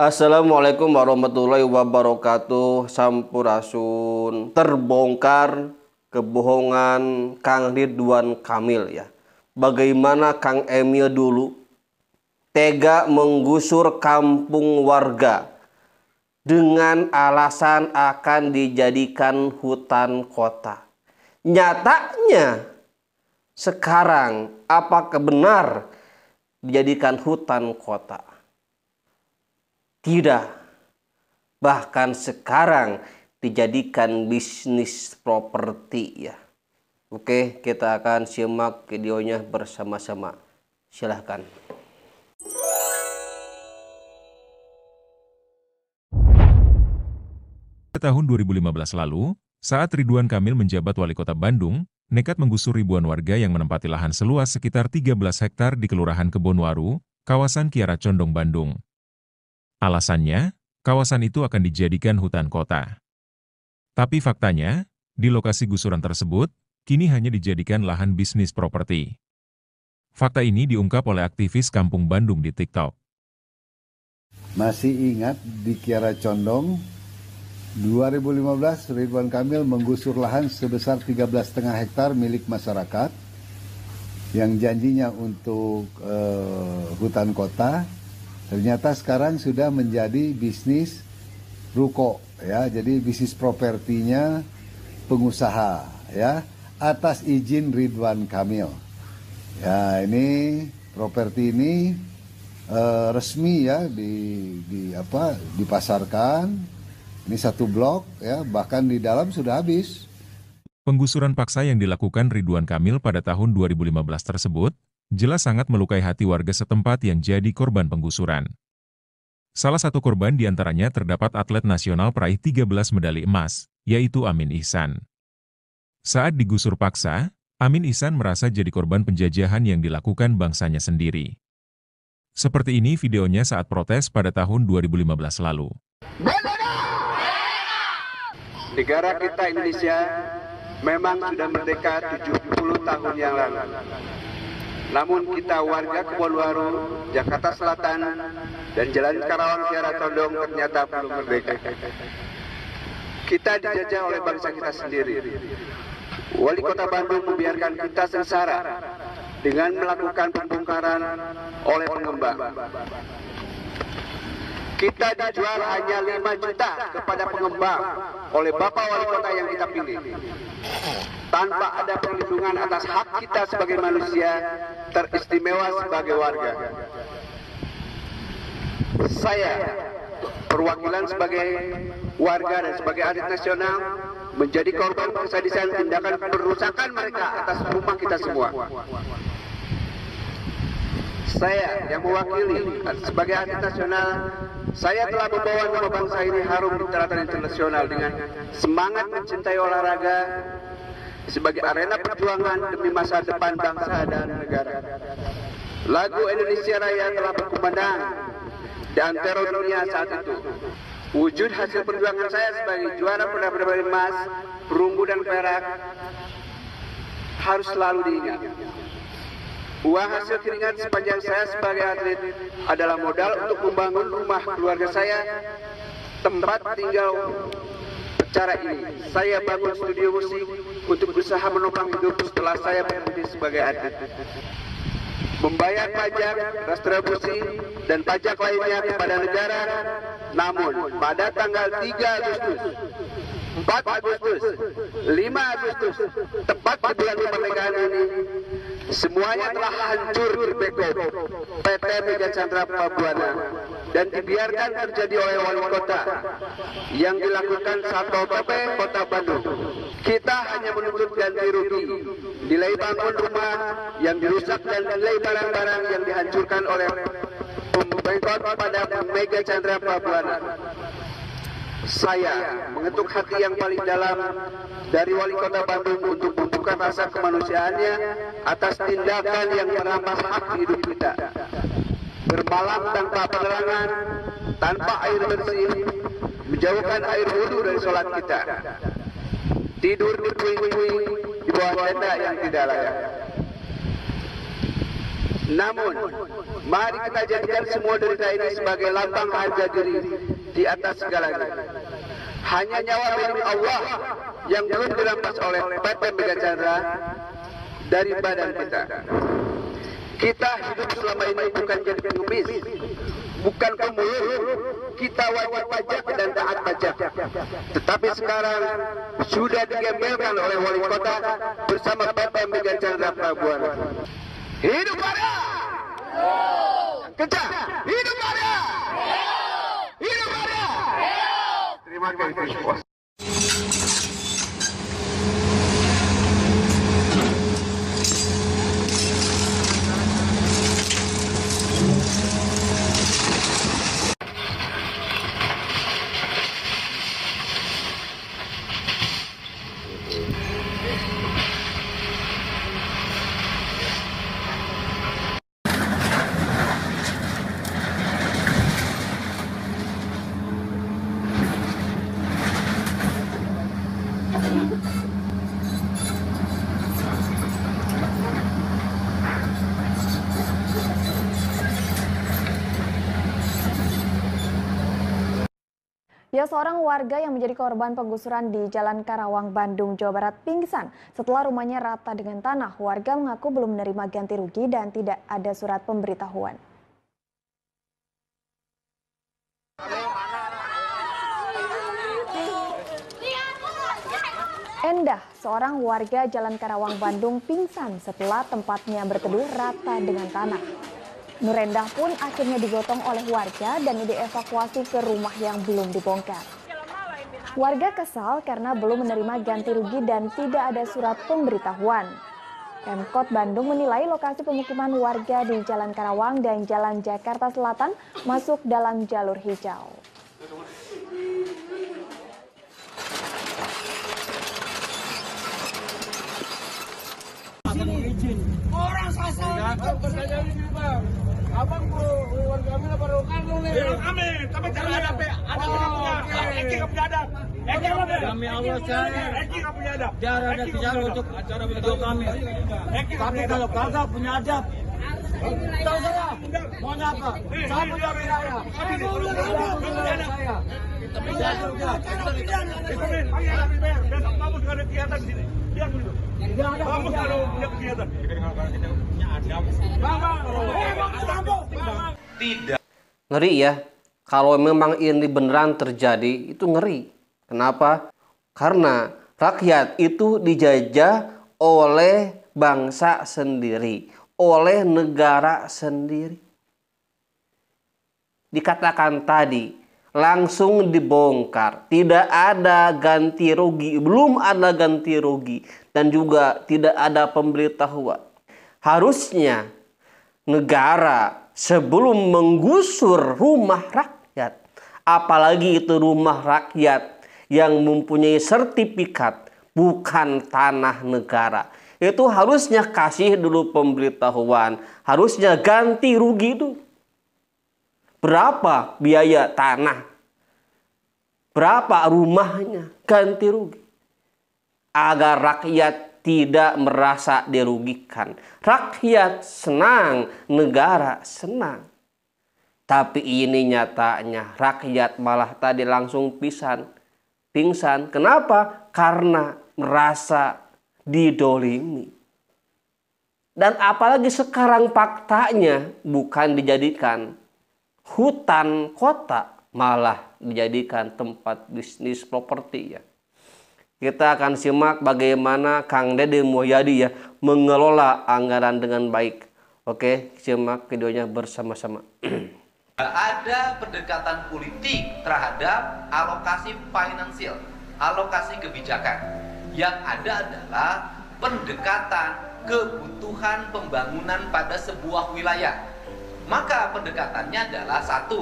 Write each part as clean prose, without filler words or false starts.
Assalamualaikum warahmatullahi wabarakatuh. Sampurasun. Terbongkar kebohongan Kang Ridwan Kamil ya. Bagaimana Kang Emil dulu tega menggusur kampung warga dengan alasan akan dijadikan hutan kota. Nyatanya sekarang apakah benar dijadikan hutan kota? Tidak, bahkan sekarang dijadikan bisnis properti ya. Oke, kita akan simak videonya bersama-sama. Silahkan. Tahun 2015 lalu, saat Ridwan Kamil menjabat wali kota Bandung, nekat menggusur ribuan warga yang menempati lahan seluas sekitar 13 hektar di Kelurahan Kebonwaru, kawasan Kiara Condong, Bandung. Alasannya, kawasan itu akan dijadikan hutan kota. Tapi faktanya, di lokasi gusuran tersebut, kini hanya dijadikan lahan bisnis properti. Fakta ini diungkap oleh aktivis Kampung Bandung di TikTok. Masih ingat di Kiara Condong, 2015 Ridwan Kamil menggusur lahan sebesar 13,5 hektar milik masyarakat yang janjinya untuk hutan kota. Ternyata sekarang sudah menjadi bisnis ruko ya, jadi bisnis propertinya pengusaha ya, atas izin Ridwan Kamil. Ya, ini properti ini resmi ya dipasarkan. Ini satu blok ya, bahkan di dalam sudah habis. Penggusuran paksa yang dilakukan Ridwan Kamil pada tahun 2015 tersebut jelas sangat melukai hati warga setempat yang jadi korban penggusuran. Salah satu korban diantaranya terdapat atlet nasional peraih 13 medali emas, yaitu Amin Ihsan. Saat digusur paksa, Amin Ihsan merasa jadi korban penjajahan yang dilakukan bangsanya sendiri. Seperti ini videonya saat protes pada tahun 2015 lalu. Negara kita Indonesia memang sudah merdeka 70 tahun yang lalu. Namun kita warga Kebonwaru, Jakarta Selatan, dan Jalan Karawang Kiara Condong ternyata belum merdeka. Kita dijajah oleh bangsa kita sendiri. Wali Kota Bandung membiarkan kita sengsara dengan melakukan pembongkaran oleh pengembang. Kita dijual hanya 5 juta kepada pengembang oleh Bapak Wali Kota yang kita pilih. Tanpa ada perlindungan atas hak kita sebagai manusia, teristimewa sebagai warga. Saya, perwakilan sebagai warga dan sebagai atlet nasional, menjadi korban kesadisan tindakan perusakan mereka atas rumah kita semua. Saya yang mewakili sebagai atlet nasional, saya telah membawa nama bangsa ini harum di tataran internasional dengan semangat mencintai olahraga sebagai arena perjuangan demi masa depan bangsa dan negara. Lagu Indonesia Raya telah berkumandang di antara dunia saat itu. Wujud hasil perjuangan saya sebagai juara medali emas, perunggu dan perak harus selalu diingat. Uang hasil keringat sepanjang saya sebagai atlet adalah modal untuk membangun rumah keluarga saya, tempat tinggal. Cara ini, saya bangun studio musik untuk berusaha menopang hidup setelah saya berhenti sebagai atlet. Membayar pajak, retribusi, dan pajak lainnya kepada negara. Namun, pada tanggal 3 Agustus, 4 Agustus, 5 Agustus, tepat di bulan kemerdekaan ini, semuanya telah hancur berbekor PT Mega Chandra Pabuana dan dibiarkan terjadi oleh wali kota yang dilakukan Satpol PP Kota Bandung. Kita hanya menuntut ganti rugi, nilai bangun rumah yang dirusak dan nilai barang-barang yang dihancurkan oleh pembengkot pada Mega Chandra Pabuana. Saya mengetuk hati yang paling dalam dari wali kota Bandung untuk membuka rasa kemanusiaannya atas tindakan yang merampas hak hidup kita. Bermalam tanpa penerangan, tanpa air bersih, menjauhkan air wudhu dari sholat kita. Tidur di puing-puing di bawah tenda yang tidak layak. Namun, Mari kita jadikan semua derita ini sebagai lambang harga diri di atas segalanya. Hanya nyawa milik Allah yang belum dirampas oleh PT Mega Chandra dari badan kita. Kita hidup selama ini bukan jadi pengemis, bukan pemulung. Kita wajib pajak dan taat pajak. Tetapi sekarang sudah digembelkan oleh wali kota bersama PT Mega Chandra Prabuana. Hidup Arya! Kencang! Hidup Arya! Hidup Arya! Terima kasih semua. Ya, seorang warga yang menjadi korban penggusuran di Jalan Karawang, Bandung, Jawa Barat pingsan setelah rumahnya rata dengan tanah. Warga mengaku belum menerima ganti rugi dan tidak ada surat pemberitahuan. Endah, seorang warga Jalan Karawang, Bandung pingsan setelah tempatnya berteduh rata dengan tanah. Nur Endah pun akhirnya digotong oleh warga dan dievakuasi ke rumah yang belum dibongkar. Warga kesal karena belum menerima ganti rugi dan tidak ada surat pemberitahuan. Pemkot Bandung menilai lokasi pemukiman warga di Jalan Karawang dan Jalan Jakarta Selatan masuk dalam jalur hijau. Orang sasar. Abang warga kami baru kandung nih. Kami, tapi jangan ada punya Eki nggak punya adab. Eki nggak punya. Kami Allah saya. Eki nggak punya adab. Jangan ada kejar untuk acara video kami. Tapi kalau kagak punya adab, tahu saya. Mau apa? Saya punya wilayah. Saya. Tapi saya juga. Besok kamu sudah ada kegiatan di sini. Lihat dulu. Kamu kalau punya kegiatan. Tidak. Ngeri ya. Kalau memang ini beneran terjadi, itu ngeri. Kenapa? Karena rakyat itu dijajah oleh bangsa sendiri, oleh negara sendiri. Dikatakan tadi, langsung dibongkar, tidak ada ganti rugi, belum ada ganti rugi, dan juga tidak ada pemberitahuan. Harusnya negara sebelum menggusur rumah rakyat, apalagi itu rumah rakyat yang mempunyai sertifikat bukan tanah negara, itu harusnya kasih dulu pemberitahuan, harusnya ganti rugi itu. Berapa biaya tanah? Berapa rumahnya? Ganti rugi. Agar rakyat tidak merasa dirugikan. Rakyat senang, negara senang. Tapi ini nyatanya rakyat malah tadi langsung pingsan. Kenapa? Karena merasa didolimi. Dan apalagi sekarang faktanya bukan dijadikan hutan kota, malah dijadikan tempat bisnis properti ya. Kita akan simak bagaimana Kang Deddy Mulyadi ya mengelola anggaran dengan baik. Oke, simak videonya bersama-sama. Ada pendekatan politik terhadap alokasi finansial, alokasi kebijakan. Yang ada adalah pendekatan kebutuhan pembangunan pada sebuah wilayah. Maka pendekatannya adalah 1.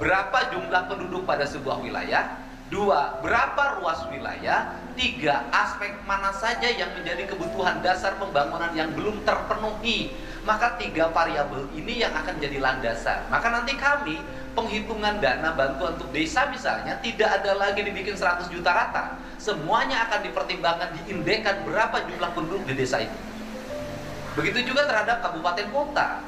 Berapa jumlah penduduk pada sebuah wilayah? 2. Berapa ruas wilayah? 3. Aspek mana saja yang menjadi kebutuhan dasar pembangunan yang belum terpenuhi? Maka 3 variabel ini yang akan jadi landasan. Maka nanti kami penghitungan dana bantuan untuk desa misalnya tidak ada lagi dibikin 100 juta rata. Semuanya akan dipertimbangkan, diindekkan berapa jumlah penduduk di desa itu. Begitu juga terhadap kabupaten kota.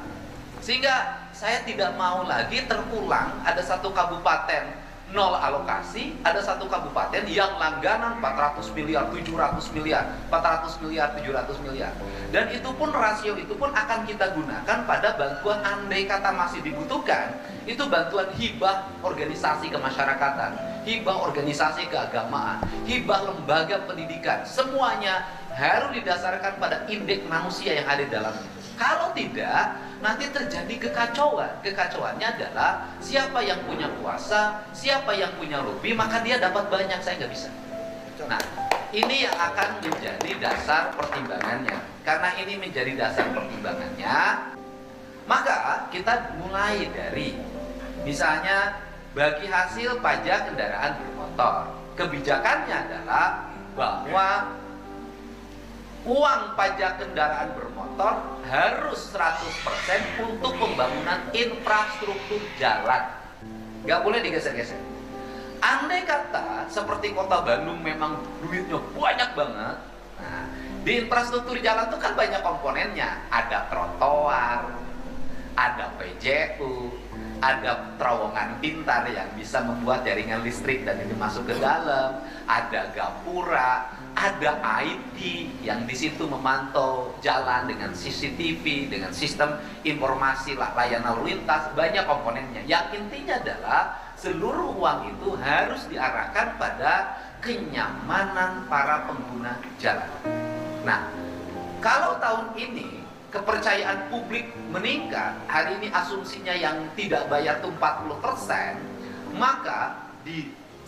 Sehingga saya tidak mau lagi terulang ada satu kabupaten nol alokasi, ada satu kabupaten yang langganan 400 miliar, 700 miliar, 400 miliar, 700 miliar. Dan itu pun rasio itu pun akan kita gunakan pada bantuan andai kata masih dibutuhkan. Itu bantuan hibah organisasi kemasyarakatan, hibah organisasi keagamaan, hibah lembaga pendidikan. Semuanya harus didasarkan pada indeks manusia yang ada di dalamnya. Kalau tidak, nanti terjadi kekacauan. Kekacauannya adalah siapa yang punya kuasa, siapa yang punya lobby, maka dia dapat banyak, saya nggak bisa. Nah, ini yang akan menjadi dasar pertimbangannya. Karena ini menjadi dasar pertimbangannya, maka kita mulai dari, misalnya, bagi hasil pajak kendaraan bermotor. Kebijakannya adalah bahwa uang pajak kendaraan bermotor harus 100% untuk pembangunan infrastruktur jalan. Nggak boleh digeser-geser. Andai kata seperti kota Bandung memang duitnya banyak banget, nah, di infrastruktur jalan itu kan banyak komponennya. Ada trotoar, ada PJU, ada terowongan pintar yang bisa membuat jaringan listrik dan ini masuk ke dalam, ada gapura, ada IT yang di situ memantau jalan dengan CCTV, dengan sistem informasi layanan lalu lintas, banyak komponennya. Yang intinya adalah seluruh uang itu harus diarahkan pada kenyamanan para pengguna jalan. Nah, kalau tahun ini kepercayaan publik meningkat, hari ini asumsinya yang tidak bayar itu 40%, maka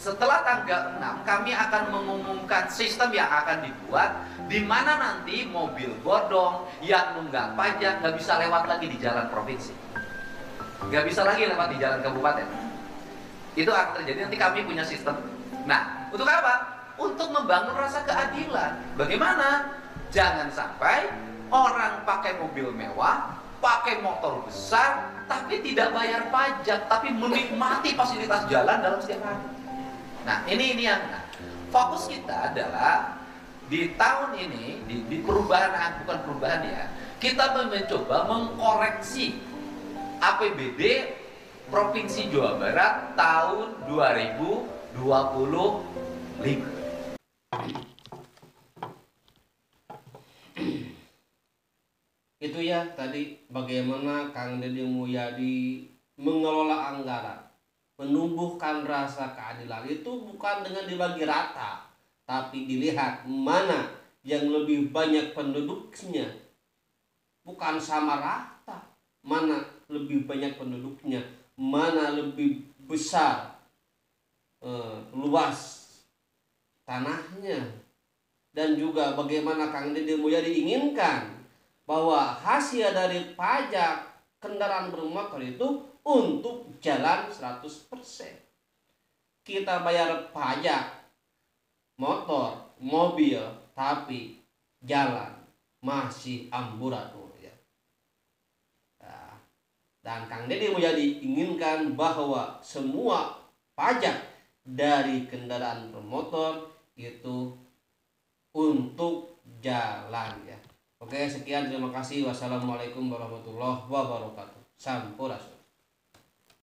setelah tanggal 6 kami akan mengumumkan sistem yang akan dibuat, di mana nanti mobil bodong yang nunggak pajak nggak bisa lewat lagi di jalan provinsi, nggak bisa lagi lewat di jalan kabupaten. Itu akan terjadi, nanti kami punya sistem. Nah, untuk apa? Untuk membangun rasa keadilan. Bagaimana? Jangan sampai orang pakai mobil mewah, pakai motor besar, tapi tidak bayar pajak, tapi menikmati fasilitas jalan dalam setiap hari. Nah, ini yang fokus kita adalah di tahun ini, di perubahan, bukan perubahan ya, kita mencoba mengkoreksi APBD Provinsi Jawa Barat tahun 2025. Itu ya tadi bagaimana Kang Deddy Mulyadi mengelola anggaran, menumbuhkan rasa keadilan itu bukan dengan dibagi rata, tapi dilihat mana yang lebih banyak penduduknya, bukan sama rata, mana lebih banyak penduduknya, mana lebih besar luas tanahnya, dan juga bagaimana Kang Deddy Mulyadi inginkan bahwa hasil dari pajak kendaraan bermotor itu untuk jalan 100%. Kita bayar pajak motor, mobil, tapi jalan masih amburadul ya. Nah, dan Kang Deddy Mulyadi inginkan bahwa semua pajak dari kendaraan bermotor itu untuk jalan ya. Oke, sekian, terima kasih. Wassalamualaikum warahmatullahi wabarakatuh. Sampurasun.